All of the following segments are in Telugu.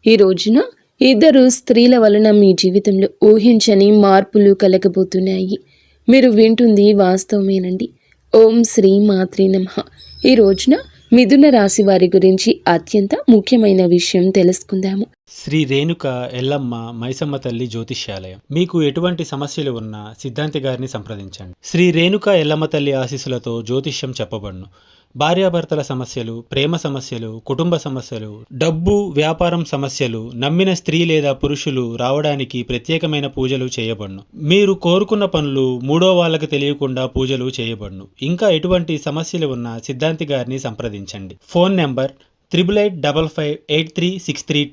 ఈ రోజున ఇద్దరు స్త్రీల వలన మీ జీవితంలో ఊహించని మార్పులు కలగబోతున్నాయి. మీరు వింటుంది వాస్తవమేనండి. ఓం శ్రీ మాత్రే నమః. ఈ రోజున మిథున రాశి వారి గురించి అత్యంత ముఖ్యమైన విషయం తెలుసుకుందాము. శ్రీ రేణుక ఎల్లమ్మ మైసమ్మ తల్లి జ్యోతిష్యాలయం. మీకు ఎటువంటి సమస్యలు ఉన్నా సిద్ధాంతి గారిని సంప్రదించండి. శ్రీ రేణుక ఎల్లమ్మ తల్లి ఆశీస్సులతో జ్యోతిష్యం చెప్పబడును. భార్యాభర్తల సమస్యలు, ప్రేమ సమస్యలు, కుటుంబ సమస్యలు, డబ్బు, వ్యాపారం సమస్యలు, నమ్మిన స్త్రీ లేదా పురుషులు రావడానికి ప్రత్యేకమైన పూజలు చేయబడును. మీరు కోరుకున్న పనులు మూడో వాళ్ళకి తెలియకుండా పూజలు చేయబడును. ఇంకా ఎటువంటి సమస్యలు ఉన్నా సిద్ధాంతి గారిని సంప్రదించండి. Phone number 88555363.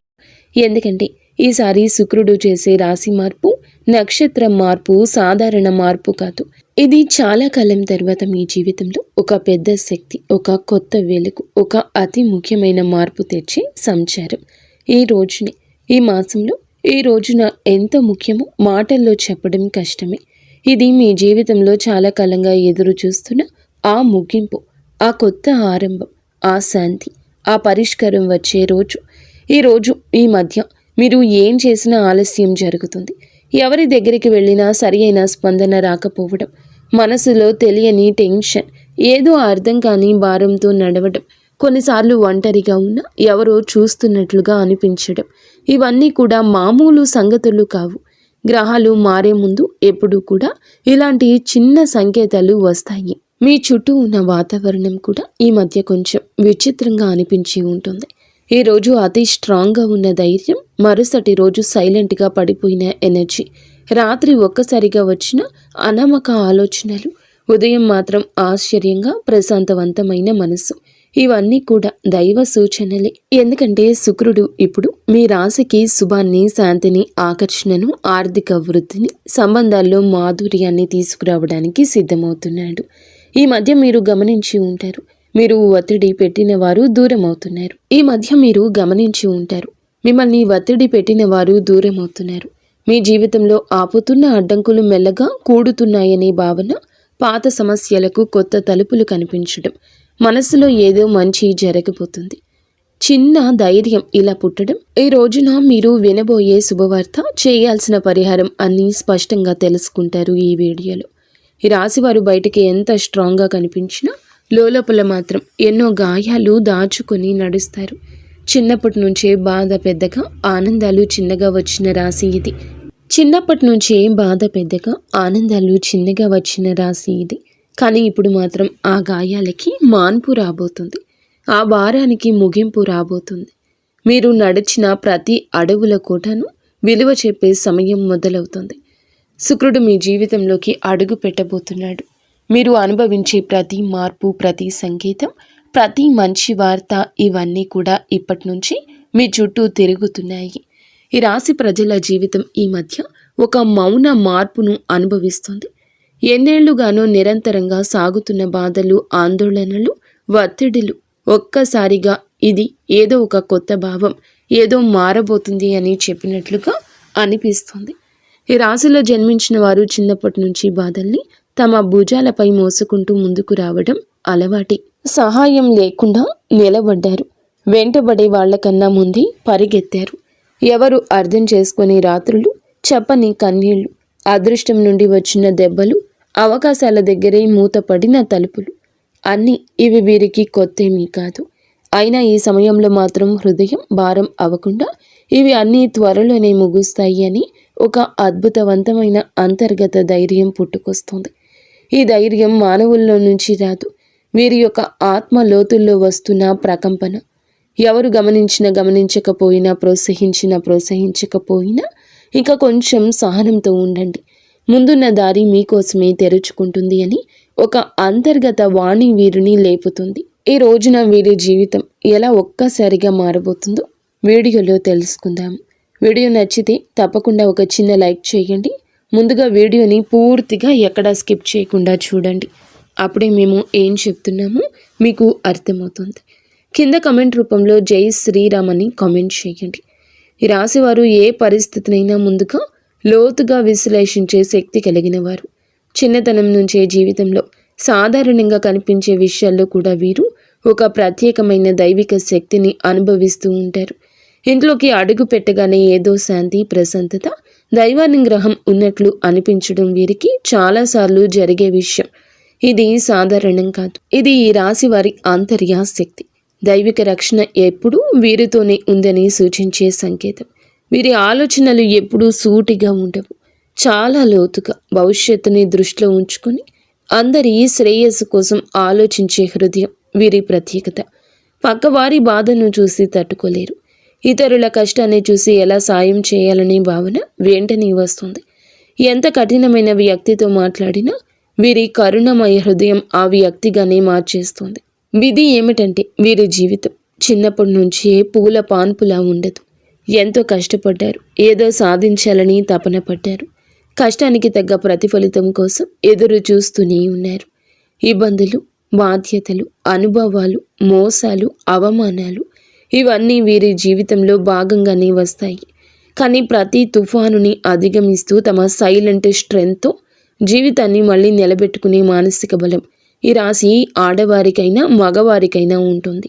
ఎందుకంటే ఈసారి శుక్రుడు చేసే రాశి మార్పు, నక్షత్ర మార్పు సాధారణ మార్పు కాదు. ఇది చాలా కాలం తర్వాత మీ జీవితంలో ఒక పెద్ద శక్తి, ఒక కొత్త వెలుగు, ఒక అతి ముఖ్యమైన మార్పు తెచ్చే సంచారం. ఈ మాసంలో ఈ రోజున ఎంత ముఖ్యమో మాటల్లో చెప్పడం కష్టమే. ఇది మీ జీవితంలో చాలా కాలంగా ఎదురు చూస్తున్న ఆ ముగింపు, ఆ కొత్త ఆరంభం, ఆ శాంతి, ఆ పరిష్కారం వచ్చే రోజు. ఈ మధ్య మీరు ఏం చేసినా ఆలస్యం జరుగుతుంది. ఎవరి దగ్గరికి వెళ్ళినా సరి అయిన స్పందన రాకపోవడం, మనసులో తెలియని టెన్షన్, ఏదో అర్థం కాని భారంతో నడవడం, కొన్నిసార్లు ఒంటరిగా ఉన్న ఎవరో చూస్తున్నట్లుగా అనిపించడం, ఇవన్నీ కూడా మామూలు సంగతులు కావు. గ్రహాలు మారే ముందు ఎప్పుడూ కూడా ఇలాంటి చిన్న సంకేతాలు వస్తాయి. మీ చుట్టూ ఉన్న వాతావరణం కూడా ఈ మధ్య కొంచెం విచిత్రంగా అనిపించి ఉంటుంది. ఈ రోజు అతి స్ట్రాంగ్గా ఉన్న ధైర్యం, మరుసటి రోజు సైలెంట్గా పడిపోయిన ఎనర్జీ, రాత్రి ఒక్కసారిగా వచ్చిన అనామక ఆలోచనలు, ఉదయం మాత్రం ఆశ్చర్యంగా ప్రశాంతవంతమైన మనసు, ఇవన్నీ కూడా దైవ సూచనలే. ఎందుకంటే శుక్రుడు ఇప్పుడు మీ రాశికి శుభాన్ని, శాంతిని, ఆకర్షణను, ఆర్థిక వృద్ధిని, సంబంధాల్లో మాధుర్యాన్ని తీసుకురావడానికి సిద్ధమవుతున్నాడు. ఈ మధ్య మీరు గమనించి ఉంటారు, మీరు ఒత్తిడి పెట్టిన వారు దూరం అవుతున్నారు. మిమ్మల్ని ఒత్తిడి పెట్టిన వారు దూరం అవుతున్నారు. మీ జీవితంలో ఆపుతున్న అడ్డంకులు మెల్లగా కూడుతున్నాయనే భావన, పాత సమస్యలకు కొత్త తలుపులు కనిపించడం, మనసులో ఏదో మంచి జరగబోతుంది, చిన్న ధైర్యం ఇలా పుట్టడం. ఈ రోజున మీరు వినబోయే శుభవార్త, చేయాల్సిన పరిహారం అన్నీ స్పష్టంగా తెలుసుకుంటారు ఈ వీడియోలో. ఈ రాశివారు బయటికి ఎంత స్ట్రాంగ్గా కనిపించినా లోపల మాత్రం ఎన్నో గాయాలు దాచుకొని నడుస్తారు. చిన్నప్పటి నుంచే బాధ పెద్దగా, ఆనందాలు చిన్నగా వచ్చిన రాశి ఇది. కానీ ఇప్పుడు మాత్రం ఆ గాయాలకి మాన్పు రాబోతుంది, ఆ భారానికి ముగింపు రాబోతుంది. మీరు నడిచిన ప్రతి అడవుల కోటను విలువ చెప్పే సమయం మొదలవుతుంది. శుక్రుడు మీ జీవితంలోకి అడుగు పెట్టబోతున్నాడు. మీరు అనుభవించే ప్రతి మార్పు, ప్రతి సంకేతం, ప్రతి మంచి వార్త, ఇవన్నీ కూడా ఇప్పటి నుంచి మీ చుట్టూ తిరుగుతున్నాయి. ఈ రాశి ప్రజల జీవితం ఈ మధ్య ఒక మౌన మార్పును అనుభవిస్తుంది. ఎన్నేళ్లుగానో నిరంతరంగా సాగుతున్న బాధలు, ఆందోళనలు, ఒత్తిడిలు ఒక్కసారిగా ఇది ఏదో ఒక కొత్త భావం, ఏదో మారబోతుంది అని చెప్పినట్లుగా అనిపిస్తుంది. ఈ రాశిలో జన్మించిన వారు చిన్నప్పటి నుంచి బాధల్ని తమ భుజాలపై మోసుకుంటూ ముందుకు రావడం అలవాటి. సహాయం లేకుండా నిలబడ్డారు. వెంటబడే వాళ్లకన్నా ముందే పరిగెత్తారు. ఎవరు అర్థం చేసుకునే రాత్రులు, చెప్పని కన్నీళ్లు, అదృష్టం నుండి వచ్చిన దెబ్బలు, అవకాశాల దగ్గరే మూతపడిన తలుపులు, అన్నీ ఇవి వీరికి కొత్తేమీ కాదు. అయినా ఈ సమయంలో మాత్రం హృదయం భారం అవ్వకుండా ఇవి అన్నీ త్వరలోనే ముగుస్తాయి అని ఒక అద్భుతవంతమైన అంతర్గత ధైర్యం పుట్టుకొస్తుంది. ఈ ధైర్యం మానవుల్లో నుంచి రాదు, వీరి యొక్క ఆత్మ లోతుల్లో వస్తున్న ప్రకంపన. ఎవరు గమనించకపోయినా, ప్రోత్సహించకపోయినా ఇంకా కొంచెం సహనంతో ఉండండి. ముందున్న దారి మీకోసమే తెరుచుకుంటుంది అని ఒక అంతర్గత వాణి వీరిని లేపుతుంది. ఈ రోజున వీరి జీవితం ఎలా ఒక్కసారిగా మారబోతుందో వీడియోలో తెలుసుకుందాం. వీడియో నచ్చితే తప్పకుండా ఒక చిన్న లైక్ చేయండి. ముందుగా వీడియోని పూర్తిగా ఎక్కడా స్కిప్ చేయకుండా చూడండి. అప్పుడే మేము ఏం చెప్తున్నామో మీకు అర్థమవుతుంది. కింద కమెంట్ రూపంలో జై శ్రీరామ్ అని కామెంట్ చేయండి. ఈ రాశివారు ఏ పరిస్థితినైనా ముందుగా లోతుగా విశ్లేషించే శక్తి కలిగిన వారు. చిన్నతనం నుంచే జీవితంలో సాధారణంగా కనిపించే విషయాల్లో కూడా వీరు ఒక ప్రత్యేకమైన దైవిక శక్తిని అనుభవిస్తూ ఉంటారు. ఇంట్లోకి అడుగు పెట్టగానే ఏదో శాంతి, ప్రశాంతత, దైవానుగ్రహం ఉన్నట్లు అనిపించడం వీరికి చాలాసార్లు జరిగే విషయం. ఇది సాధారణం కాదు. ఇది ఈ రాశి వారి ఆంతర్య శక్తి. దైవిక రక్షణ ఎప్పుడూ వీరితోనే ఉందని సూచించే సంకేతం. వీరి ఆలోచనలు ఎప్పుడూ సూటిగా ఉండవు, చాలా లోతుగా భవిష్యత్తుని దృష్టిలో ఉంచుకొని అందరి శ్రేయస్సు కోసం ఆలోచించే హృదయం వీరి ప్రత్యేకత. పక్కవారి బాధను చూసి తట్టుకోలేరు. ఇతరుల కష్టాన్ని చూసి ఎలా సాయం చేయాలనే భావన వెంటనే వస్తుంది. ఎంత కఠినమైన వ్యక్తితో మాట్లాడినా వీరి కరుణమయ హృదయం ఆ వ్యక్తిగానే మార్చేస్తుంది. విధి ఏమిటంటే వీరి జీవితం చిన్నప్పటి నుంచే పూల పాన్పులా ఉండదు. ఎంతో కష్టపడ్డారు, ఏదో సాధించాలని తపన పడ్డారు. కష్టానికి తగ్గ ప్రతిఫలితం కోసం ఎదురు చూస్తూనే ఉన్నారు. ఇబ్బందులు, బాధ్యతలు, అనుభవాలు, మోసాలు, అవమానాలు ఇవన్నీ వీరి జీవితంలో భాగంగానే వస్తాయి. కానీ ప్రతి తుఫానుని అధిగమిస్తూ తమ సైలెంట్ స్ట్రెంగ్త్తో జీవితాన్ని మళ్ళీ నిలబెట్టుకునే మానసిక బలం ఈ రాశి ఆడవారికైనా మగవారికైనా ఉంటుంది.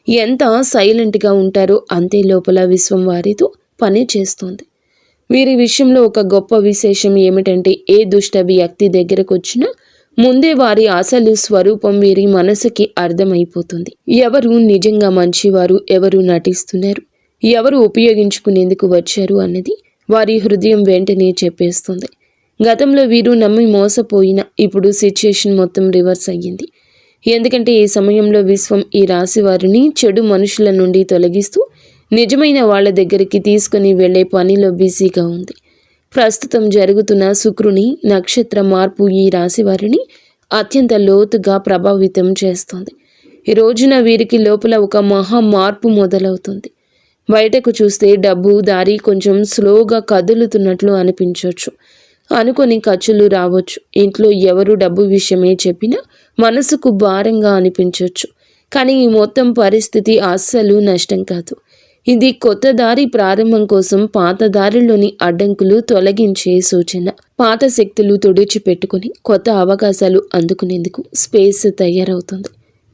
ఎంత సైలెంట్గా ఉంటారో అంతే లోపల విశ్వం వారితో పని చేస్తుంది. వీరి విషయంలో ఒక గొప్ప విశేషం ఏమిటంటే ఏ దుష్ట వ్యక్తి దగ్గరకు వచ్చినా ముందే వారి అసలు స్వరూపం వీరి మనసుకి అర్థమైపోతుంది. ఎవరు నిజంగా మంచివారు, ఎవరు నటిస్తున్నారు, ఎవరు ఉపయోగించుకునేందుకు వచ్చారు అన్నది వారి హృదయం వెంటనే చెప్పేస్తుంది. గతంలో వీరు నమ్మి మోసపోయిన ఇప్పుడు సిచ్యుయేషన్ మొత్తం రివర్స్ అయ్యింది. ఎందుకంటే ఈ సమయంలో విశ్వం ఈ రాశి వారిని చెడు మనుషుల నుండి తొలగిస్తూ నిజమైన వాళ్ళ దగ్గరికి తీసుకుని వెళ్లే పనిలో బిజీగా ఉంది. ప్రస్తుతం జరుగుతున్న శుక్రుని నక్షత్ర మార్పు ఈ రాశి వారిని అత్యంత లోతుగా ప్రభావితం చేస్తుంది. ఈ రోజున వీరికి లోపల ఒక మహా మార్పు మొదలవుతుంది. బయటకు చూస్తే డబ్బు దారి కొంచెం స్లోగా కదులుతున్నట్లు అనిపించవచ్చు. అనుకొని ఖర్చులు రావచ్చు. ఇంట్లో ఎవరు డబ్బు విషయమే చెప్పినా మనసుకు భారంగా అనిపించవచ్చు. కానీ ఈ మొత్తం పరిస్థితి అస్సలు నష్టం కాదు. ఇది కొత్త దారి ప్రారంభం కోసం పాత దారిలోని అడ్డంకులు తొలగించే సూచన. పాత శక్తులు తుడిచిపెట్టుకుని కొత్త అవకాశాలు అందుకునేందుకు స్పేస్ తయారవుతుంది.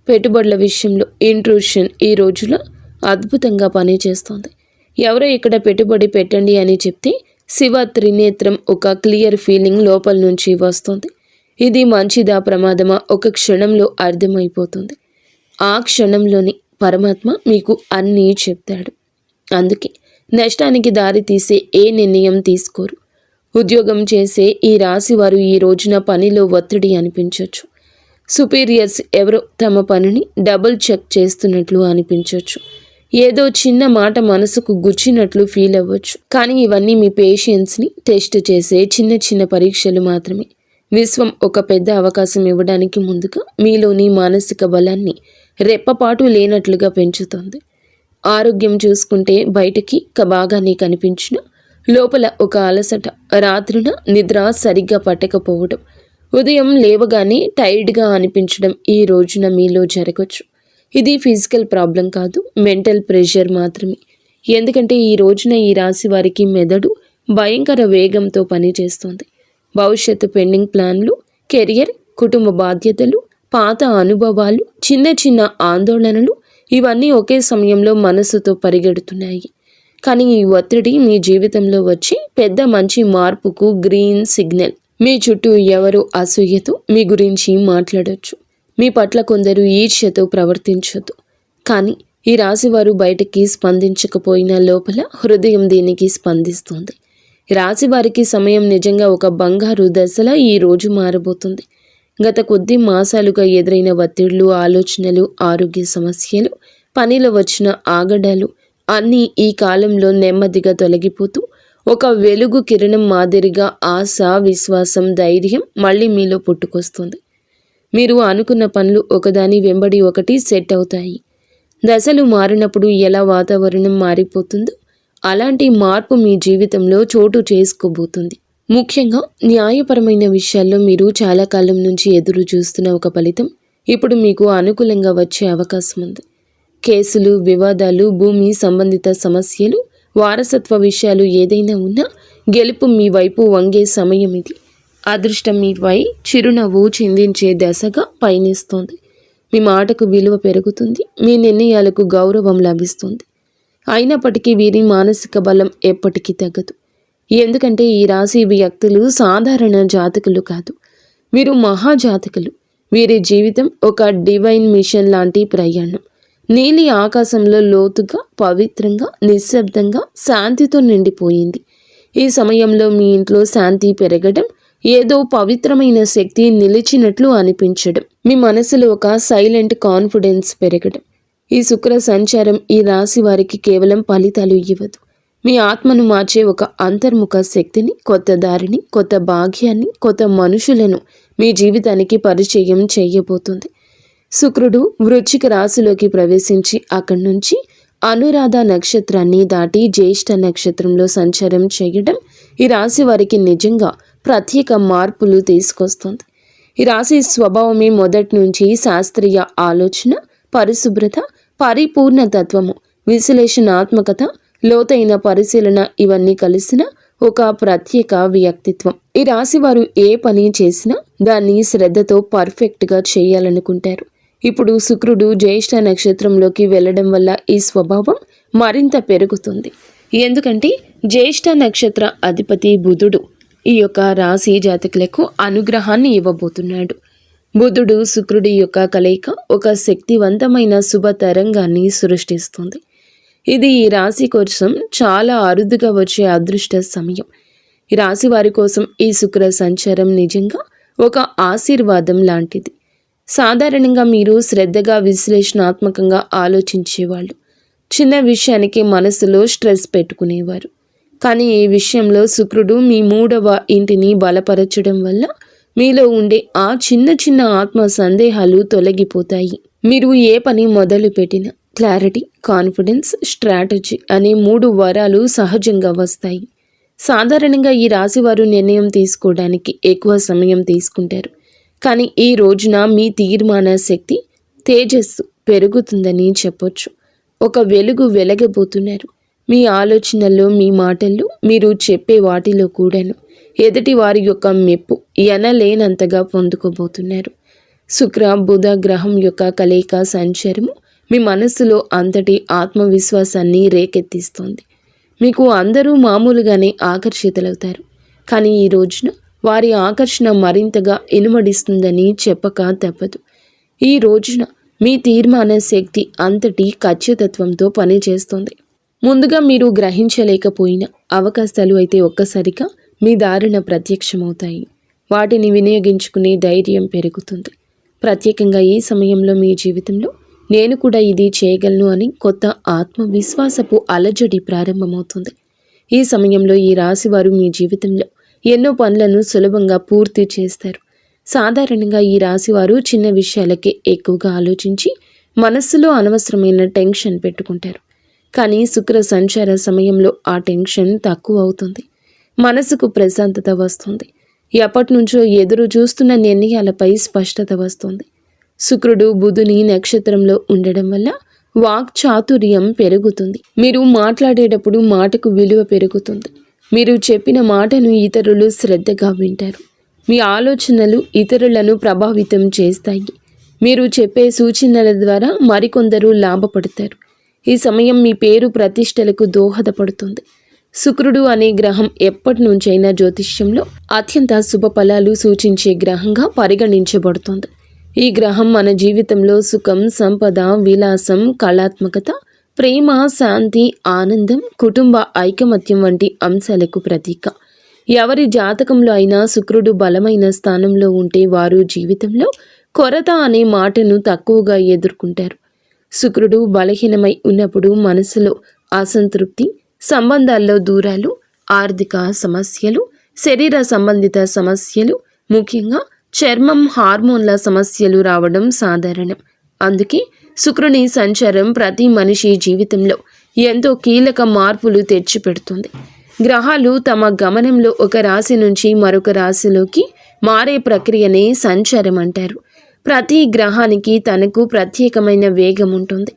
పెట్టుబడుల విషయంలో ఇంట్రూషన్ ఈ రోజులో అద్భుతంగా పనిచేస్తుంది. ఎవరో ఇక్కడ పెట్టుబడి పెట్టండి అని చెప్తే శివ త్రినేత్రం ఒక క్లియర్ ఫీలింగ్ లోపల నుంచి వస్తుంది. ఇది మంచిదా ప్రమాదమా ఒక క్షణంలో అర్థమైపోతుంది. ఆ క్షణంలోని పరమాత్మ మీకు అన్నీ చెప్తాడు. అందుకే నష్టానికి దారి తీసే ఏ నిర్ణయం తీసుకోరు. ఉద్యోగం చేసే ఈ రాశి వారు ఈ రోజున పనిలో ఒత్తిడి అనిపించవచ్చు. సుపీరియర్స్ ఎవరో తమ పనిని డబుల్ చెక్ చేస్తున్నట్లు అనిపించవచ్చు. ఏదో చిన్న మాట మనసుకు గుచ్చినట్లు ఫీల్ అవ్వచ్చు. కానీ ఇవన్నీ మీ పేషెన్స్ని టెస్ట్ చేసే చిన్న చిన్న పరీక్షలు మాత్రమే. విశ్వం ఒక పెద్ద అవకాశం ఇవ్వడానికి ముందుగా మీలోని మానసిక బలాన్ని రెప్పపాటు లేనట్లుగా పెంచుతుంది. ఆరోగ్యం చూసుకుంటే బయటికి బాగానే కనిపించిన లోపల ఒక అలసట, రాత్రిన నిద్ర సరిగ్గా పట్టకపోవడం, ఉదయం లేవగానే టైర్డ్గా అనిపించడం ఈ రోజున మీలో జరగచ్చు. ఇది ఫిజికల్ ప్రాబ్లం కాదు, మెంటల్ ప్రెషర్ మాత్రమే. ఎందుకంటే ఈ రోజున ఈ రాశి వారికి మెదడు భయంకర వేగంతో పనిచేస్తుంది. భవిష్యత్తు పెండింగ్ ప్లాన్లు, కెరియర్, కుటుంబ బాధ్యతలు, పాత అనుభవాలు, చిన్న చిన్న ఆందోళనలు ఇవన్నీ ఒకే సమయంలో మనసుతో పరిగెడుతున్నాయి. కానీ ఈ ఒత్తిడి మీ జీవితంలో వచ్చి పెద్ద మంచి మార్పుకు గ్రీన్ సిగ్నల్. మీ చుట్టూ ఎవరో అసూయతో మీ గురించి మాట్లాడొచ్చు. మీ పట్ల కొందరు ఈర్ష్యతో ప్రవర్తించొద్దు. కానీ ఈ రాశివారు బయటికి స్పందించకపోయినా లోపల హృదయం దీనికి స్పందిస్తుంది. రాశివారికి సమయం నిజంగా ఒక బంగారు దశలా ఈ రోజు మారబోతుంది. గత కొద్ది మాసాలుగా ఎదురైన ఒత్తిళ్లు, ఆలోచనలు, ఆరోగ్య సమస్యలు, పనిలో వచ్చిన ఆగడాలు అన్నీ ఈ కాలంలో నెమ్మదిగా తొలగిపోతూ ఒక వెలుగు కిరణం మాదిరిగా ఆశ, విశ్వాసం, ధైర్యం మళ్ళీ మీలో పుట్టుకొస్తుంది. మీరు అనుకున్న పనులు ఒకదాని వెంబడి ఒకటి సెట్ అవుతాయి. దశలు మారినప్పుడు ఎలా వాతావరణం మారిపోతుందో అలాంటి మార్పు మీ జీవితంలో చోటు చేసుకోబోతుంది. ముఖ్యంగా న్యాయపరమైన విషయాల్లో మీరు చాలా కాలం నుంచి ఎదురు చూస్తున్న ఒక ఫలితం ఇప్పుడు మీకు అనుకూలంగా వచ్చే అవకాశం ఉంది. కేసులు, వివాదాలు, భూమి సంబంధిత సమస్యలు, వారసత్వ విషయాలు ఏదైనా ఉన్నా గెలుపు మీ వైపు వంగే సమయం ఇది. అదృష్టం మీపై చిరునవ్వు చిందించే దశగా పయనిస్తోంది. మీ మాటకు విలువ పెరుగుతుంది. మీ నిర్ణయాలకు గౌరవం లభిస్తుంది. అయినప్పటికీ వీరి మానసిక బలం ఎప్పటికీ తగ్గదు. ఎందుకంటే ఈ రాశి వ్యక్తులు సాధారణ జాతకులు కాదు, వీరు మహాజాతకులు. వీరి జీవితం ఒక డివైన్ మిషన్ లాంటి ప్రయాణం. నీలి ఆకాశంలో లోతుగా, పవిత్రంగా, నిశ్శబ్దంగా, శాంతితో నిండిపోయింది. ఈ సమయంలో మీ ఇంట్లో శాంతి పెరగడం, ఏదో పవిత్రమైన శక్తి నిలిచినట్లు అనిపించడం, మీ మనసులో ఒక సైలెంట్ కాన్ఫిడెన్స్ పెరగడం. ఈ శుక్ర సంచారం ఈ రాశి వారికి కేవలం ఫలితాలు ఇవ్వదు, మీ ఆత్మను మార్చే ఒక అంతర్ముఖ శక్తిని, కొత్త దారిని, కొత్త భాగ్యాన్ని, కొత్త మనుషులను మీ జీవితానికి పరిచయం చేయబోతుంది. శుక్రుడు వృశ్చిక రాశిలోకి ప్రవేశించి అక్కడి నుంచి అనురాధ నక్షత్రాన్ని దాటి జ్యేష్ఠ నక్షత్రంలో సంచారం చేయడం ఈ రాశి వారికి నిజంగా ప్రత్యేక మార్పులు తీసుకొస్తుంది. ఈ రాశి స్వభావమే మొదటి నుంచి శాస్త్రీయ ఆలోచన, పరిశుభ్రత, పరిపూర్ణ తత్వము, విశ్లేషణాత్మకత, లోతైన పరిశీలన ఇవన్నీ కలిసిన ఒక ప్రత్యేక వ్యక్తిత్వం. ఈ రాశి వారు ఏ పని చేసినా దాన్ని శ్రద్ధతో పర్ఫెక్ట్గా చేయాలనుకుంటారు. ఇప్పుడు శుక్రుడు జ్యేష్ఠ నక్షత్రంలోకి వెళ్ళడం వల్ల ఈ స్వభావం మరింత పెరుగుతుంది. ఎందుకంటే జ్యేష్ఠ నక్షత్ర అధిపతి బుధుడు ఈ యొక్క రాశి జాతకులకు అనుగ్రహాన్ని ఇవ్వబోతున్నాడు. బుధుడు శుక్రుడి యొక్క కలయిక ఒక శక్తివంతమైన శుభ తరంగాన్ని సృష్టిస్తుంది. ఇది ఈ రాశి కోసం చాలా అరుదుగా వచ్చే అదృష్ట సమయం. ఈ రాశి వారి కోసం ఈ శుక్ర సంచారం నిజంగా ఒక ఆశీర్వాదం లాంటిది. సాధారణంగా మీరు శ్రద్ధగా, విశ్లేషణాత్మకంగా ఆలోచించేవాళ్ళు. చిన్న విషయానికి మనసులో స్ట్రెస్ పెట్టుకునేవారు. కానీ ఈ విషయంలో శుక్రుడు మీ 3వ ఇంటిని బలపరచడం వల్ల మీలో ఉండే ఆ చిన్న చిన్న ఆత్మ సందేహాలు తొలగిపోతాయి. మీరు ఏ పని మొదలు పెట్టినా క్లారిటీ, కాన్ఫిడెన్స్, స్ట్రాటజీ అనే 3 వరాలు సహజంగా వస్తాయి. సాధారణంగా ఈ రాశివారు నిర్ణయం తీసుకోవడానికి ఎక్కువ సమయం తీసుకుంటారు. కానీ ఈ రోజున మీ తీర్మాన శక్తి, తేజస్సు పెరుగుతుందని చెప్పొచ్చు. ఒక వెలుగు వెలగబోతున్నారు. మీ ఆలోచనల్లో, మీ మాటల్లో, మీరు చెప్పే వాటిలో కూడాను ఎదుటి వారి యొక్క మెప్పు ఎనలేనంతగా పొందుకోబోతున్నారు. శుక్ర బుధ గ్రహం యొక్క కలయిక సంచారము మీ మనస్సులో అంతటి ఆత్మవిశ్వాసాన్ని రేకెత్తిస్తుంది. మీకు అందరూ మామూలుగానే ఆకర్షితులవుతారు. కానీ ఈ రోజున వారి ఆకర్షణ మరింతగా ఇనుమడిస్తుందని చెప్పక తప్పదు. ఈ రోజున మీ తీర్మాన శక్తి అంతటి ఖచ్చితత్వంతో పనిచేస్తుంది. ముందుగా మీరు గ్రహించలేకపోయిన అవకాశాలు అయితే ఒక్కసారిగా మీ దారిన ప్రత్యక్షమవుతాయి. వాటిని వినియోగించుకునే ధైర్యం పెరుగుతుంది. ప్రత్యేకంగా ఈ సమయంలో మీ జీవితంలో నేను కూడా ఇది చేయగలను అని కొత్త ఆత్మవిశ్వాసపు అలజడి ప్రారంభమవుతుంది. ఈ సమయంలో ఈ రాశివారు మీ జీవితంలో ఎన్నో పనులను సులభంగా పూర్తి చేస్తారు. సాధారణంగా ఈ రాశివారు చిన్న విషయాలకే ఎక్కువగా ఆలోచించి మనస్సులో అనవసరమైన టెన్షన్ పెట్టుకుంటారు. కానీ శుక్ర సంచార సమయంలో ఆ టెన్షన్ తక్కువ అవుతుంది. మనసుకు ప్రశాంతత వస్తుంది. ఎప్పటి నుంచో ఎదురు చూస్తున్న నిర్ణయాలపై స్పష్టత వస్తుంది. శుక్రుడు బుధుని నక్షత్రంలో ఉండడం వల్ల వాక్ చాతుర్యం పెరుగుతుంది. మీరు మాట్లాడేటప్పుడు మాటకు విలువ పెరుగుతుంది. మీరు చెప్పిన మాటను ఇతరులు శ్రద్ధగా వింటారు. మీ ఆలోచనలు ఇతరులను ప్రభావితం చేస్తాయి. మీరు చెప్పే సూచనల ద్వారా మరికొందరు లాభపడతారు. ఈ సమయం మీ పేరు ప్రతిష్టలకు దోహదపడుతుంది. శుక్రుడు అనే గ్రహం ఎప్పటి నుంచైనా జ్యోతిష్యంలో అత్యంత శుభ ఫలాలు సూచించే గ్రహంగా పరిగణించబడుతుంది. ఈ గ్రహం మన జీవితంలో సుఖం, సంపద, విలాసం, కళాత్మకత, ప్రేమ, శాంతి, ఆనందం, కుటుంబ ఐకమత్యం వంటి అంశాలకు ప్రతీక. ఎవరి జాతకంలో అయినా శుక్రుడు బలమైన స్థానంలో ఉంటే వారు జీవితంలో కొరత అనే మాటను తక్కువగా ఎదుర్కొంటారు. శుక్రుడు బలహీనమై ఉన్నప్పుడు మనసులో అసంతృప్తి, సంబంధాల్లో దూరాలు, ఆర్థిక సమస్యలు, శరీర సంబంధిత సమస్యలు, ముఖ్యంగా చర్మం, హార్మోన్ల సమస్యలు రావడం సాధారణం. అందుకే శుక్రుని సంచారం ప్రతి మనిషి జీవితంలో ఎంతో కీలక మార్పులు తెచ్చిపెడుతుంది. గ్రహాలు తమ గమనంలో ఒక రాశి నుంచి మరొక రాశిలోకి మారే ప్రక్రియనే సంచారం అంటారు. ప్రతి గ్రహానికి తనకు ప్రత్యేకమైన వేగం ఉంటుంది.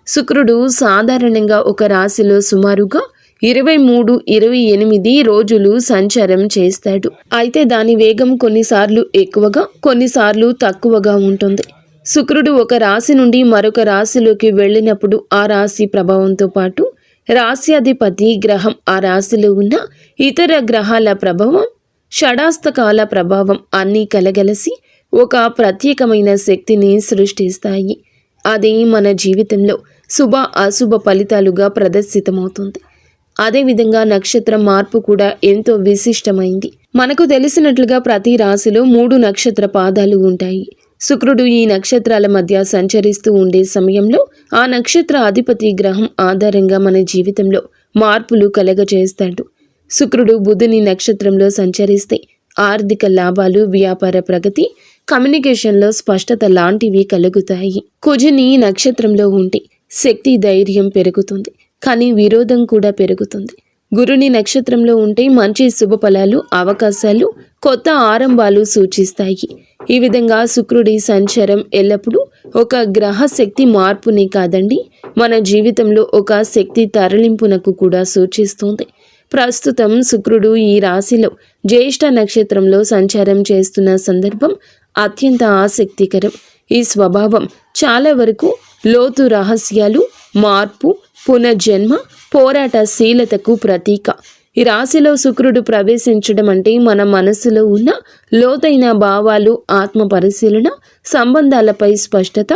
శుక్రుడు సాధారణంగా ఒక రాశిలో సుమారుగా 23-28 రోజులు సంచారం చేస్తాడు. అయితే దాని వేగం కొన్నిసార్లు ఎక్కువగా, కొన్నిసార్లు తక్కువగా ఉంటుంది. శుక్రుడు ఒక రాశి నుండి మరొక రాశిలోకి వెళ్ళినప్పుడు ఆ రాశి ప్రభావంతో పాటు రాశ్యాధిపతి గ్రహం ఆ రాశిలో ఉన్న ఇతర గ్రహాల ప్రభావం, షడాస్తకాల ప్రభావం అన్నీ కలగలిసి ఒక ప్రత్యేకమైన శక్తిని సృష్టిస్తాయి. అది మన జీవితంలో శుభ అశుభ ఫలితాలుగా ప్రదర్శితమవుతుంది. అదేవిధంగా నక్షత్ర మార్పు కూడా ఎంతో విశిష్టమైంది. మనకు తెలిసినట్లుగా ప్రతి రాశిలో 3 నక్షత్ర పాదాలు ఉంటాయి. శుక్రుడు ఈ నక్షత్రాల మధ్య సంచరిస్తూ ఉండే సమయంలో ఆ నక్షత్ర అధిపతి గ్రహం ఆధారంగా మన జీవితంలో మార్పులు కలగజేస్తాడు. శుక్రుడు బుధుని నక్షత్రంలో సంచరిస్తే ఆర్థిక లాభాలు, వ్యాపార ప్రగతి, కమ్యూనికేషన్లో స్పష్టత లాంటివి కలుగుతాయి. కుజుని నక్షత్రంలో ఉంటే శక్తి, ధైర్యం పెరుగుతుంది, కానీ విరోధం కూడా పెరుగుతుంది. గురుని నక్షత్రంలో ఉంటే మంచి శుభ ఫలాలు, అవకాశాలు, కొత్త ఆరంభాలు సూచిస్తాయి. ఈ విధంగా శుక్రుడి సంచారం ఎల్లప్పుడూ ఒక గ్రహ శక్తి మార్పునే కాదండి, మన జీవితంలో ఒక శక్తి తరలింపునకు కూడా సూచిస్తుంది. ప్రస్తుతం శుక్రుడు ఈ రాశిలో జ్యేష్ఠ నక్షత్రంలో సంచారం చేస్తున్న సందర్భం అత్యంత ఆసక్తికరం. ఈ స్వభావం చాలా వరకు లోతు రహస్యాలు, మార్పు, పునర్జన్మ, పోరాటశీలతకు ప్రతీక. ఈ రాశిలో శుక్రుడు ప్రవేశించడం అంటే మన మనసులో ఉన్న లోతైన భావాలు, ఆత్మ పరిశీలన, సంబంధాలపై స్పష్టత,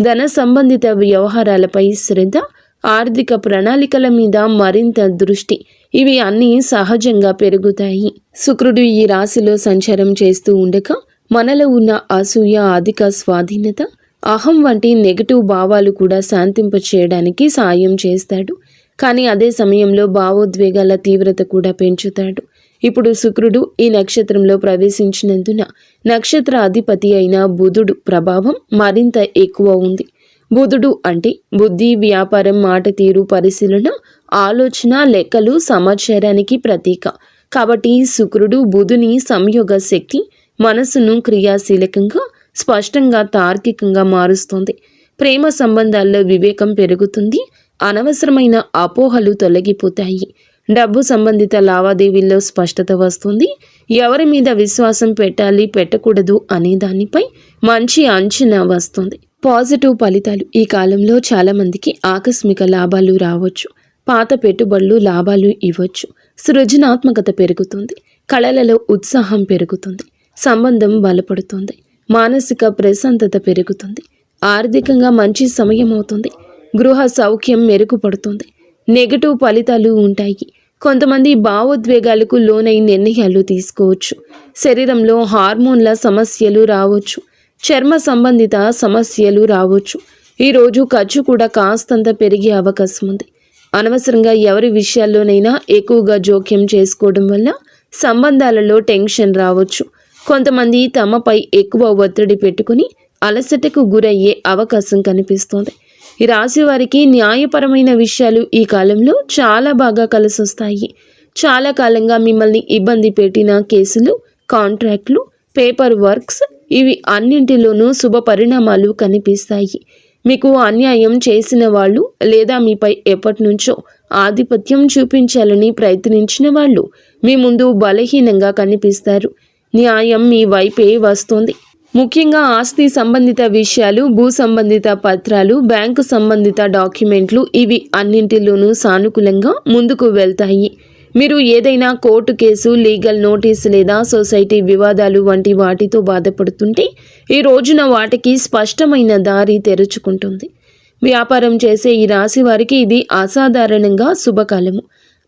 ధన సంబంధిత వ్యవహారాలపై శ్రద్ధ, ఆర్థిక ప్రణాళికల మీద మరింత దృష్టి, ఇవి అన్నీ సహజంగా పెరుగుతాయి. శుక్రుడు ఈ రాశిలో సంచారం చేస్తూ ఉండగా మనలో ఉన్న అసూయ, అధిక స్వాధీనత, అహం వంటి నెగటివ్ భావాలు కూడా శాంతింపచేయడానికి సాయం చేస్తాడు. కానీ అదే సమయంలో భావోద్వేగాల తీవ్రత కూడా పెంచుతాడు. ఇప్పుడు శుక్రుడు ఈ నక్షత్రంలో ప్రవేశించినందున నక్షత్ర అధిపతి అయిన బుధుడు ప్రభావం మరింత ఎక్కువ ఉంది. బుధుడు అంటే బుద్ధి, వ్యాపారం, మాట తీరు, పరిశీలన, ఆలోచన, లెక్కలు, సమాచారానికి ప్రతీక. కాబట్టి శుక్రుడు బుధుని సంయోగ శక్తి మనసును క్రియాశీలకంగా, స్పష్టంగా, తార్కికంగా మారుస్తుంది. ప్రేమ సంబంధాల్లో వివేకం పెరుగుతుంది, అనవసరమైన అపోహలు తొలగిపోతాయి. డబ్బు సంబంధిత లావాదేవీల్లో స్పష్టత వస్తుంది. ఎవరి మీద విశ్వాసం పెట్టాలి, పెట్టకూడదు అనే దానిపై మంచి అంచనా వస్తుంది. పాజిటివ్ ఫలితాలు. ఈ కాలంలో చాలామందికి ఆకస్మిక లాభాలు రావచ్చు. పాత పెట్టుబడులు లాభాలు ఇవ్వచ్చు. సృజనాత్మకత పెరుగుతుంది. కళలలో ఉత్సాహం పెరుగుతుంది. సంబంధం బలపడుతుంది. మానసిక ప్రశాంతత పెరుగుతుంది. ఆర్థికంగా మంచి సమయం అవుతుంది. గృహ సౌఖ్యం మెరుగుపడుతుంది. నెగటివ్ ఫలితాలు ఉంటాయి. కొంతమంది భావోద్వేగాలకు లోనై నిర్ణయాలు తీసుకోవచ్చు. శరీరంలో హార్మోన్ల సమస్యలు రావచ్చు. చర్మ సంబంధిత సమస్యలు రావచ్చు. ఈరోజు ఖర్చు కూడా కాస్తంత పెరిగే అవకాశం ఉంది. అనవసరంగా ఎవరి విషయాల్లోనైనా ఎక్కువగా జోక్యం చేసుకోవడం వల్ల సంబంధాలలో టెన్షన్ రావచ్చు. కొంతమంది తమపై ఎక్కువ ఒత్తిడి పెట్టుకుని అలసటకు గురయ్యే అవకాశం కనిపిస్తోంది. ఈ రాశి వారికి న్యాయపరమైన విషయాలు ఈ కాలంలో చాలా బాగా కలిసొస్తాయి. చాలా కాలంగా మిమ్మల్ని ఇబ్బంది పెట్టిన కేసులు, కాంట్రాక్ట్లు, పేపర్ వర్క్స్, ఇవి అన్నింటిలోనూ శుభ పరిణామాలు కనిపిస్తాయి. మీకు అన్యాయం చేసిన వాళ్ళు లేదా మీపై ఎప్పటి నుంచో ఆధిపత్యం చూపించాలని ప్రయత్నించిన వాళ్ళు మీ ముందు బలహీనంగా కనిపిస్తారు. న్యాయం మీ వైపే వస్తుంది. ముఖ్యంగా ఆస్తి సంబంధిత విషయాలు, భూ సంబంధిత పత్రాలు, బ్యాంకు సంబంధిత డాక్యుమెంట్లు, ఇవి అన్నింటిలోనూ సానుకూలంగా ముందుకు వెళ్తాయి. మీరు ఏదైనా కోర్టు కేసు, లీగల్ నోటీస్ లేదా సొసైటీ వివాదాలు వంటి వాటితో బాధపడుతుంటే ఈ రోజున వాటికి స్పష్టమైన దారి తెరుచుకుంటుంది. వ్యాపారం చేసే ఈ రాశి వారికి ఇది అసాధారణంగా శుభకాలము.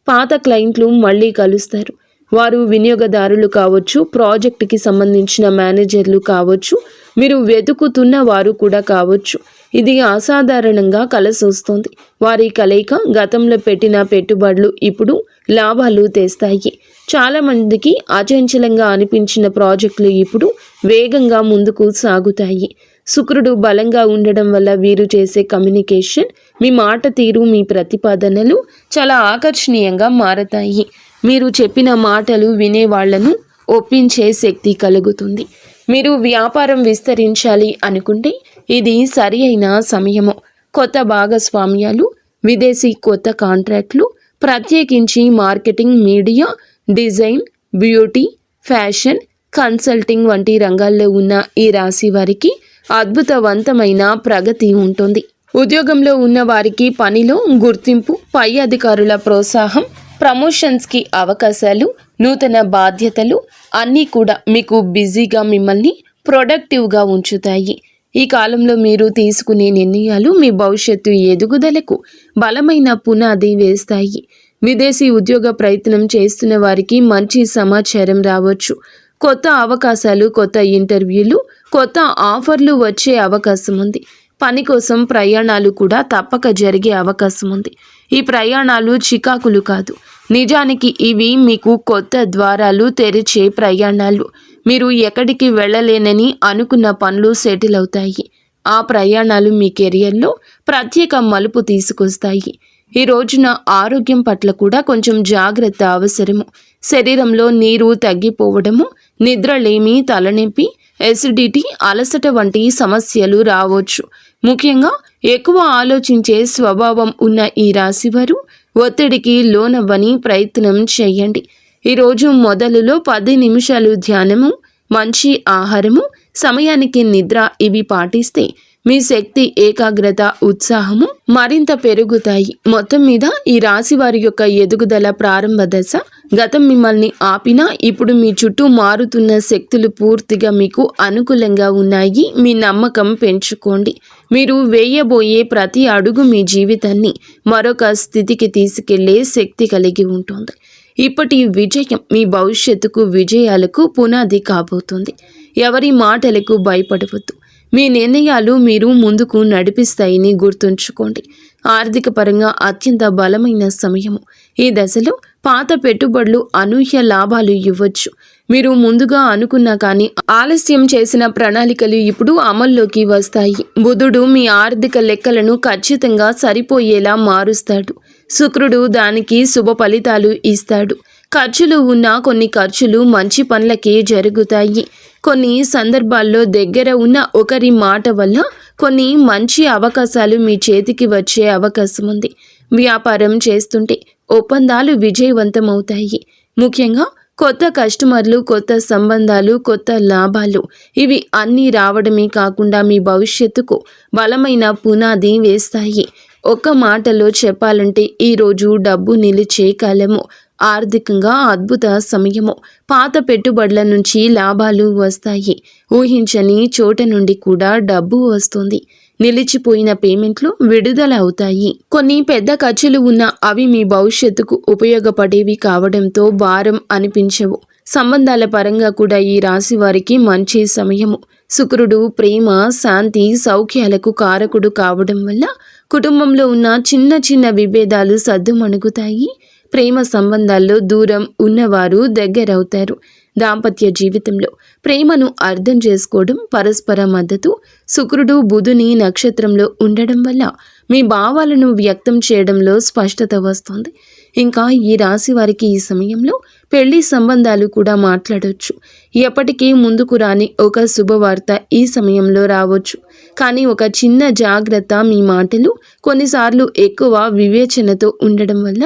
పాత క్లయింట్లు మళ్ళీ కలుస్తారు. వారు వినియోగదారులు కావచ్చు, ప్రాజెక్టుకి సంబంధించిన మేనేజర్లు కావచ్చు, మీరు వెతుకుతున్న వారు కూడా కావచ్చు. ఇది అసాధారణంగా కలిసొస్తుంది. వారి కలయిక గతంలో పెట్టిన పెట్టుబడులు ఇప్పుడు లాభాలు తెస్తాయి. చాలామందికి అచంచలంగా అనిపించిన ప్రాజెక్టులు ఇప్పుడు వేగంగా ముందుకు సాగుతాయి. శుక్రుడు బలంగా ఉండడం వల్ల వీరు చేసే కమ్యూనికేషన్, మీ మాట తీరు, మీ ప్రతిపాదనలు చాలా ఆకర్షణీయంగా మారతాయి. మీరు చెప్పిన మాటలు వినేవాళ్లను ఒప్పించే శక్తి కలుగుతుంది. మీరు వ్యాపారం విస్తరించాలి అనుకుంటే ఇది సరి అయిన సమయము. కొత్త భాగస్వామ్యాలు, విదేశీ కొత్త కాంట్రాక్ట్లు, ప్రత్యేకించి marketing, media, design, beauty, fashion, consulting వంటి రంగాల్లో ఉన్న ఈ రాశి వారికి అద్భుతవంతమైన ప్రగతి ఉంటుంది. ఉద్యోగంలో ఉన్న వారికి పనిలో గుర్తింపు, పై అధికారుల ప్రోత్సాహం, ప్రమోషన్స్కి అవకాశాలు, నూతన బాధ్యతలు అన్నీ కూడా మీకు బిజీగా మిమ్మల్ని ప్రొడక్టివ్గా ఉంచుతాయి. ఈ కాలంలో మీరు తీసుకునే నిర్ణయాలు మీ భవిష్యత్తు ఎదుగుదలకు బలమైన పునాది వేస్తాయి. విదేశీ ఉద్యోగ ప్రయత్నం చేస్తున్న వారికి మంచి సమాచారం రావచ్చు. కొత్త అవకాశాలు, కొత్త ఇంటర్వ్యూలు, కొత్త ఆఫర్లు వచ్చే అవకాశం ఉంది. పని కోసం ప్రయాణాలు కూడా తప్పక జరిగే అవకాశం ఉంది. ఈ ప్రయాణాలు చికాకులు కాదు, నిజానికి ఇవి మీకు కొత్త ద్వారాలు తెరిచే ప్రయాణాలు. మీరు ఎక్కడికి వెళ్ళలేనని అనుకున్న పనులు సెటిల్ అవుతాయి. ఆ ప్రయాణాలు మీ కెరియర్లో ప్రత్యేక మలుపు తీసుకొస్తాయి. ఈ రోజున ఆరోగ్యం పట్ల కూడా కొంచెం జాగ్రత్త అవసరము. శరీరంలో నీరు తగ్గిపోవడము, నిద్రలేమి, తలనొప్పి, ఎసిడిటీ, అలసట వంటి సమస్యలు రావచ్చు. ముఖ్యంగా ఎక్కువ ఆలోచించే స్వభావం ఉన్న ఈ రాశివారు ఒత్తిడికి లోనవ్వని ప్రయత్నం చేయండి. ఈరోజు మొదలులో 10 నిమిషాలు ధ్యానము, మంచి ఆహారము, సమయానికి నిద్ర ఇవి పాటిస్తే మీ శక్తి, ఏకాగ్రత, ఉత్సాహము మరింత పెరుగుతాయి. మొత్తం మీద ఈ రాశి వారి యొక్క ఎదుగుదల ప్రారంభ దశ. గతం మిమ్మల్ని ఆపినా ఇప్పుడు మీ చుట్టూ మారుతున్న శక్తులు పూర్తిగా మీకు అనుకూలంగా ఉన్నాయి. మీ నమ్మకం పెంచుకోండి. మీరు వేయబోయే ప్రతి అడుగు మీ జీవితాన్ని మరొక స్థితికి తీసుకెళ్లే శక్తి కలిగి ఉంటుంది. ఇప్పటి విజయం మీ భవిష్యత్తుకు, విజయాలకు పునాది కాబోతుంది. ఎవరి మాటలకు భయపడవద్దు. మీ నిర్ణయాలు మీరు ముందుకు నడిపిస్తాయని గుర్తుంచుకోండి. ఆర్థిక పరంగా అత్యంత బలమైన సమయము. ఈ దశలో పాత పెట్టుబడులు అనూహ్య లాభాలు ఇవ్వచ్చు. మీరు ముందుగా అనుకున్నా కానీ ఆలస్యం చేసిన ప్రణాళికలు ఇప్పుడు అమల్లోకి వస్తాయి. బుధుడు మీ ఆర్థిక లెక్కలను ఖచ్చితంగా సరిపోయేలా మారుస్తాడు. శుక్రుడు దానికి శుభ ఫలితాలు ఇస్తాడు. ఖర్చులు ఉన్న కొన్ని ఖర్చులు మంచి పనులకే జరుగుతాయి. కొన్ని సందర్భాల్లో దగ్గర ఉన్న ఒకరి మాట వల్ల కొన్ని మంచి అవకాశాలు మీ చేతికి వచ్చే అవకాశం ఉంది. వ్యాపారం చేస్తుంటే ఒప్పందాలు విజయవంతమవుతాయి. ముఖ్యంగా కొత్త కస్టమర్లు, కొత్త సంబంధాలు, కొత్త లాభాలు ఇవి అన్నీ రావడమే కాకుండా మీ భవిష్యత్తుకు బలమైన పునాది వేస్తాయి. ఒక్క మాటలో చెప్పాలంటే ఈరోజు డబ్బు నిలిచే కాలము. ఆర్థికంగా అద్భుత సమయము. పాత పెట్టుబడుల నుంచి లాభాలు వస్తాయి. ఊహించని చోట నుండి కూడా డబ్బు వస్తుంది. నిలిచిపోయిన పేమెంట్లు విడుదల అవుతాయి. కొన్ని పెద్ద ఖర్చులు ఉన్నా అవి మీ భవిష్యత్తుకు ఉపయోగపడేవి కావడంతో భారం అనిపించవు. సంబంధాల పరంగా కూడా ఈ రాశి వారికి మంచి సమయము. శుక్రుడు ప్రేమ, శాంతి, సౌఖ్యాలకు కారకుడు కావడం వల్ల కుటుంబంలో ఉన్న చిన్న చిన్న విభేదాలు సద్దుమణుగుతాయి. ప్రేమ సంబంధాల్లో దూరం ఉన్నవారు దగ్గరవుతారు. దాంపత్య జీవితంలో ప్రేమను అర్థం చేసుకోవడం, పరస్పర మద్దతు. శుక్రుడు బుధుని నక్షత్రంలో ఉండడం వల్ల మీ భావాలను వ్యక్తం చేయడంలో స్పష్టత వస్తుంది. ఇంకా ఈ రాశి వారికి ఈ సమయంలో పెళ్లి సంబంధాలు కూడా మాట్లాడవచ్చు. ఎప్పటికీ ముందుకు రాని ఒక శుభవార్త ఈ సమయంలో రావచ్చు. కానీ ఒక చిన్న జాగ్రత్త, మీ మాటలు కొన్నిసార్లు ఎక్కువ వివేచనతో ఉండడం వల్ల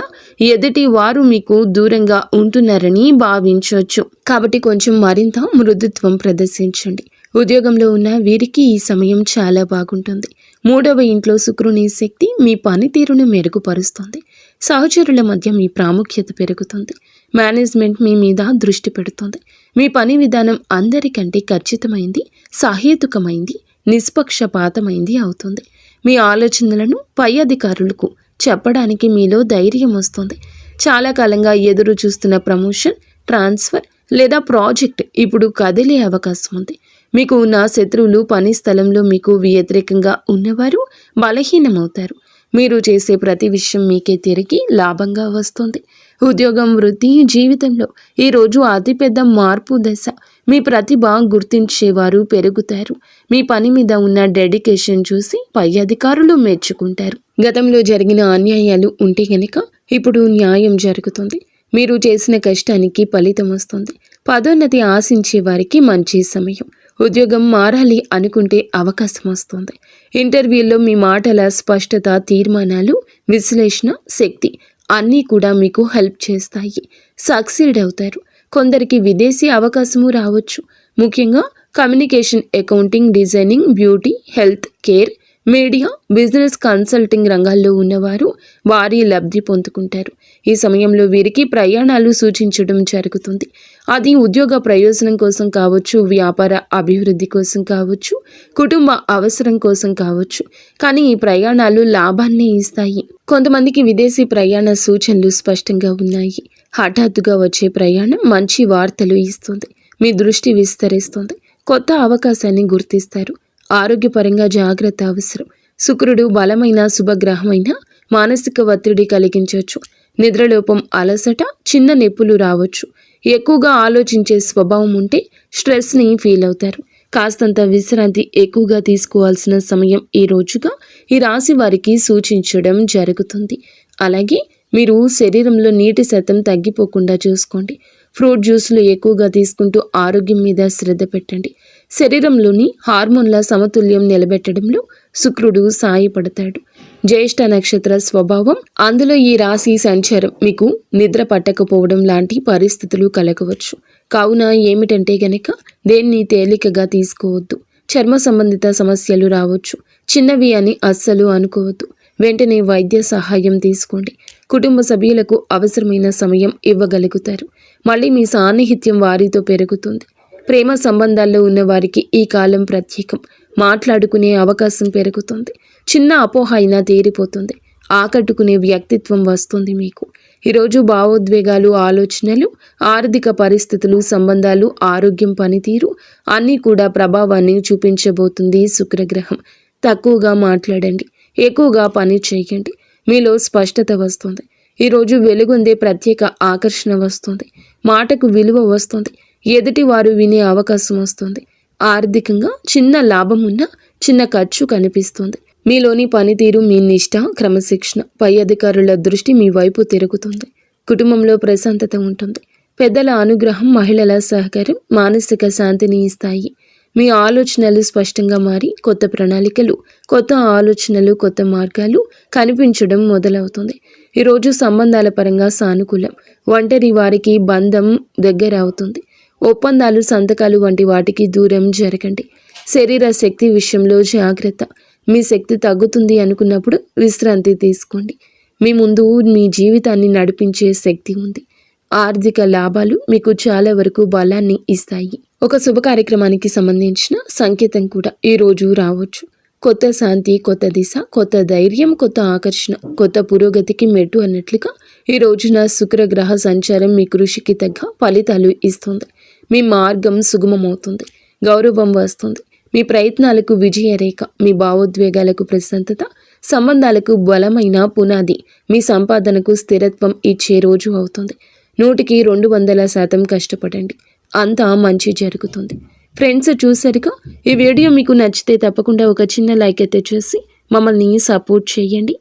ఎదుటి వారు మీకు దూరంగా ఉంటున్నారని భావించవచ్చు. కాబట్టి కొంచెం మరింత మృదుత్వం ప్రదర్శించండి. ఉద్యోగంలో ఉన్న వీరికి ఈ సమయం చాలా బాగుంటుంది. 3వ ఇంట్లో శుక్రుని శక్తి మీ పనితీరును మెరుగుపరుస్తుంది. సహచరుల మధ్య మీ ప్రాముఖ్యత పెరుగుతుంది. మేనేజ్మెంట్ మీ మీద దృష్టి పెడుతుంది. మీ పని విధానం అందరికంటే ఖచ్చితమైంది, సహేతుకమైంది, నిష్పక్షపాతమైంది అవుతుంది. మీ ఆలోచనలను పై అధికారులకు చెప్పడానికి మీలో ధైర్యం వస్తుంది. చాలా కాలంగా ఎదురు చూస్తున్న ప్రమోషన్, ట్రాన్స్ఫర్ లేదా ప్రాజెక్ట్ ఇప్పుడు కదిలే అవకాశం ఉంది. మీకు ఉన్న శత్రువులు, పని స్థలంలో మీకు వ్యతిరేకంగా ఉన్నవారు బలహీనమవుతారు. మీరు చేసే ప్రతి విషయం మీకే తిరిగి లాభంగా వస్తుంది. ఉద్యోగం, వృత్తి, జీవితంలో ఈరోజు అతిపెద్ద మార్పు దశ. మీ ప్రతిభ గుర్తించేవారు పెరుగుతారు. మీ పని మీద ఉన్న డెడికేషన్ చూసి పై అధికారులు మెచ్చుకుంటారు. గతంలో జరిగిన అన్యాయాలు ఉంటే గనక ఇప్పుడు న్యాయం జరుగుతుంది. మీరు చేసిన కష్టానికి ఫలితం వస్తుంది. పదోన్నతి ఆశించే వారికి మంచి సమయం. ఉద్యోగం మారాలి అనుకుంటే అవకాశం వస్తుంది. ఇంటర్వ్యూల్లో మీ మాటల స్పష్టత, తీర్మానాలు, విశ్లేషణ శక్తి అన్నీ కూడా మీకు హెల్ప్ చేస్తాయి. సక్సీడ్ అవుతారు. కొందరికి విదేశీ అవకాశము రావచ్చు. ముఖ్యంగా communication, accounting, designing, beauty, health care, media, business, consulting రంగాల్లో ఉన్నవారు వారి లబ్ధి పొందుకుంటారు. ఈ సమయంలో వీరికి ప్రయాణాలు సూచించడం జరుగుతుంది. అది ఉద్యోగ ప్రయోజనం కోసం కావచ్చు, వ్యాపార అభివృద్ధి కోసం కావచ్చు, కుటుంబ అవసరం కోసం కావచ్చు. కానీ ఈ ప్రయాణాలు లాభాన్ని ఇస్తాయి. కొంతమందికి విదేశీ ప్రయాణ సూచనలు స్పష్టంగా ఉన్నాయి. హఠాత్తుగా వచ్చే ప్రయాణం మంచి వార్తలు ఇస్తుంది. మీ దృష్టి విస్తరిస్తుంది. కొత్త అవకాశాన్ని గుర్తిస్తారు. ఆరోగ్యపరంగా జాగ్రత్త అవసరం. శుక్రుడు బలమైన శుభగ్రహమైన మానసిక ఒత్తిడి కలిగించవచ్చు. నిద్రలోపం, అలసట, చిన్న నొప్పులు రావచ్చు. ఎక్కువగా ఆలోచించే స్వభావం ఉంటే స్ట్రెస్ని ఫీల్ అవుతారు. కాస్తంత విశ్రాంతి ఎక్కువగా తీసుకోవాల్సిన సమయం ఈ రోజుగా ఈ రాశి వారికి సూచించడం జరుగుతుంది. అలాగే మీరు శరీరంలో నీటి శాతం తగ్గిపోకుండా చూసుకోండి. ఫ్రూట్ జ్యూస్లు ఎక్కువగా తీసుకుంటూ ఆరోగ్యం మీద శ్రద్ధ పెట్టండి. శరీరంలోని హార్మోన్ల సమతుల్యం నిలబెట్టడంలో శుక్రుడు సాయపడతాడు. జ్యేష్ఠ నక్షత్ర స్వభావం, అందులో ఈ రాశి సంచారం మీకు నిద్ర పట్టకపోవడం లాంటి పరిస్థితులు కలగవచ్చు. కావున ఏమిటంటే గనక దేన్ని తేలికగా తీసుకోవద్దు. చర్మ సంబంధిత సమస్యలు రావచ్చు. చిన్నవి అని అస్సలు అనుకోవద్దు. వెంటనే వైద్య సహాయం తీసుకోండి. కుటుంబ సభ్యులకు అవసరమైన సమయం ఇవ్వగలుగుతారు. మళ్ళీ మీ సాన్నిహిత్యం వారితో పెరుగుతుంది. ప్రేమ సంబంధాల్లో ఉన్న వారికి ఈ కాలం ప్రత్యేకం. మాట్లాడుకునే అవకాశం పెరుగుతుంది. చిన్న అపోహ అయినా తీరిపోతుంది. ఆకట్టుకునే వ్యక్తిత్వం వస్తుంది మీకు. ఈరోజు భావోద్వేగాలు, ఆలోచనలు, ఆర్థిక పరిస్థితులు, సంబంధాలు, ఆరోగ్యం, పనితీరు అన్నీ కూడా ప్రభావాన్ని చూపించబోతుంది శుక్రగ్రహం. తక్కువగా మాట్లాడండి. ఎక్కువగా పని చేయండి. మీలో స్పష్టత వస్తుంది. ఈరోజు వెలుగొందే ప్రత్యేక ఆకర్షణ వస్తుంది. మాటకు విలువ వస్తుంది. ఎదుటి వారు వినే అవకాశం వస్తుంది. ఆర్థికంగా చిన్న లాభం ఉన్న చిన్న ఖర్చు కనిపిస్తుంది. మీలోని పనితీరు, మీ నిష్ఠ, క్రమశిక్షణ, పై అధికారుల దృష్టి మీ వైపు తిరుగుతుంది. కుటుంబంలో ప్రశాంతత ఉంటుంది. పెద్దల అనుగ్రహం, మహిళల సహకారం మానసిక శాంతిని ఇస్తాయి. మీ ఆలోచనలు స్పష్టంగా మారి కొత్త ప్రణాళికలు, కొత్త ఆలోచనలు, కొత్త మార్గాలు కనిపించడం మొదలవుతుంది. ఈరోజు సంబంధాల పరంగా సానుకూలం. ఒంటరి వారికి బంధం దగ్గర అవుతుంది. ఒప్పందాలు, సంతకాలు వంటి వాటికి దూరం జరగండి. శరీర శక్తి విషయంలో జాగ్రత్త. మీ శక్తి తగ్గుతుంది అనుకున్నప్పుడు విశ్రాంతి తీసుకోండి. మీ ముందు మీ జీవితాన్ని నడిపించే శక్తి ఉంది. ఆర్థిక లాభాలు మీకు చాలా వరకు బలాన్ని ఇస్తాయి. ఒక శుభ కార్యక్రమానికి సంబంధించిన సంకేతం కూడా ఈరోజు రావచ్చు. కొత్త శాంతి, కొత్త దిశ, కొత్త ధైర్యం, కొత్త ఆకర్షణ, కొత్త పురోగతికి మెట్టు అన్నట్లుగా ఈ రోజున శుక్రగ్రహ సంచారం మీ కృషికి తగ్గ ఫలితాలు ఇస్తుంది. మీ మార్గం సుగమమవుతుంది. గౌరవం వస్తుంది. మీ ప్రయత్నాలకు విజయరేఖ, మీ భావోద్వేగాలకు ప్రశాంతత, సంబంధాలకు బలమైన పునాది, మీ సంపాదనకు స్థిరత్వం ఇచ్చే రోజు అవుతుంది. 100కి 200% కష్టపడండి. అంతా మంచి జరుగుతుంది. ఫ్రెండ్స్, చూసారుగా, ఈ వీడియో మీకు నచ్చితే తప్పకుండా ఒక చిన్న లైక్ అయితే చేసి మమ్మల్ని సపోర్ట్ చేయండి.